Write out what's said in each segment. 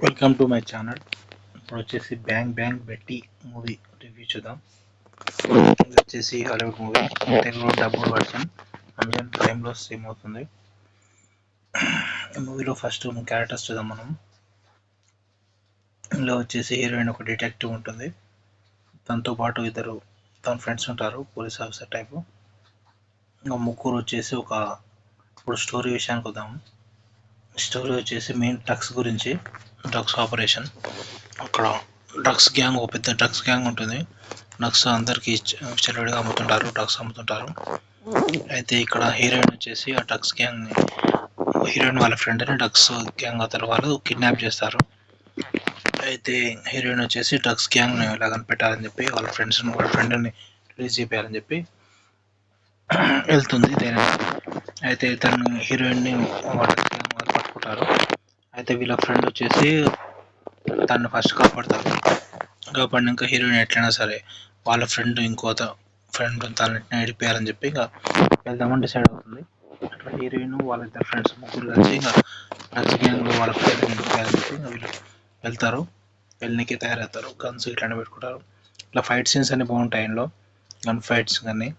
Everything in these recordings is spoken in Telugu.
Welcome to my channel. ఇప్పుడు వచ్చేసి బ్యాంగ్ బ్యాంగ్ బెట్టి మూవీ రివ్యూ చూద్దాం. ఇది వచ్చేసి హాలీవుడ్ మూవీ, తెలుగులో డబ్బుడ్ వర్షన్ అమెజాన్ ప్రైమ్లో స్ట్రీమ్ అవుతుంది. ఈ మూవీలో ఫస్ట్ క్యారెక్టర్స్ చూద్దాం మనం. ఇందులో వచ్చేసి హీరోయిన్ ఒక డిటెక్టివ్ ఉంటుంది, తనతో పాటు ఇద్దరు తన ఫ్రెండ్స్ ఉంటారు, పోలీస్ ఆఫీసర్ టైపు. ఇంకా ముగ్గురు వచ్చేసి ఇప్పుడు స్టోరీ విషయానికి వద్దాం. స్టోరీ వచ్చేసి మెయిన్ డ్రగ్స్ గురించి, డ్రగ్స్ ఆపరేషన్. అక్కడ డ్రగ్స్ గ్యాంగ్, ఒక పెద్ద డ్రగ్స్ గ్యాంగ్ ఉంటుంది. డ్రగ్స్ అందరికీ చెల్లడిగా అమ్ముతుంటారు, డ్రగ్స్ అమ్ముతుంటారు. అయితే ఇక్కడ హీరోయిన్ వచ్చేసి ఆ డ్రగ్స్ గ్యాంగ్ని, హీరోయిన్ వాళ్ళ ఫ్రెండ్ని డ్రగ్స్ గ్యాంగ్ అతను వాళ్ళు కిడ్నాప్ చేస్తారు. అయితే హీరోయిన్ వచ్చేసి డ్రగ్స్ గ్యాంగ్ని ఇలా కనిపెట్టాలని చెప్పి వాళ్ళ ఫ్రెండ్ని రిలీజ్ చేయాలని చెప్పి వెళ్తుంది. అయితే తను హీరోయిన్ని వాళ్ళ గ్యాంగ్ వాళ్ళు పట్టుకుంటారు. అయితే వీళ్ళ ఫ్రెండ్ వచ్చేసి తను ఫస్ట్ కాపాడినాక హీరోయిన్ ఎట్లయినా సరే వాళ్ళ ఫ్రెండ్ ఫ్రెండ్ తనని నడిపేయాలని చెప్పి ఇంకా వెళ్దామని డిసైడ్ అవుతుంది. అట్లా హీరోయిన్ వాళ్ళిద్దరు ఫ్రెండ్స్ ముగ్గురు కలిసి ఇంకా డ్రగ్స్ గ్యాంగ్లో వాళ్ళ ఫ్రెండ్ నడిపేయాలని చెప్పి ఇంకా వీళ్ళు వెళ్తారు. వెళ్ళనికి తయారవుతారు, గన్స్ ఇట్లాంటి పెట్టుకుంటారు. ఇట్లా ఫైట్ సీన్స్ అన్ని బాగుంటాయి. ఇందులో గన్ ఫైట్స్ కానీ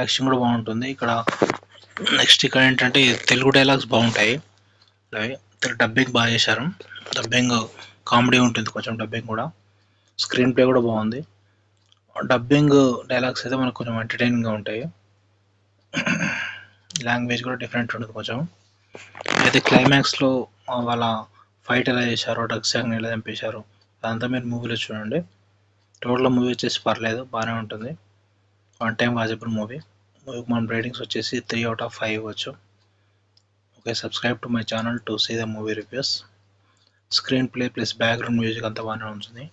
యాక్షన్ కూడా బాగుంటుంది. నెక్స్ట్ ఇక్కడ ఏంటంటే తెలుగు డైలాగ్స్ బాగుంటాయి, డబ్బింగ్ బాగా చేశారు. డబ్బింగ్ కామెడీ ఉంటుంది కొంచెం, డబ్బింగ్ కూడా. స్క్రీన్ ప్లే కూడా బాగుంది. డబ్బింగ్ డైలాగ్స్ అయితే మనకు కొంచెం ఎంటర్టైనింగ్గా ఉంటాయి. లాంగ్వేజ్ కూడా డిఫరెంట్ ఉంటుంది కొంచెం. అయితే క్లైమాక్స్లో వాళ్ళ ఫైట్ ఎలా చేశారో, డ్రగ్స్ గ్యాంగ్ని ఎలా చంపేశారో అదంతా మీరు మూవీలో చూడండి. టోటల్ మూవీ వచ్చేసి పర్లేదు, బాగానే ఉంటుంది. One time watchable movie. మన రేటింగ్స్ వచ్చేసి 3/5 ఇవ్వచ్చు. Okay, subscribe to my channel to see the movie reviews. Screenplay plus background music అంతా బాగానే ఉంటుంది.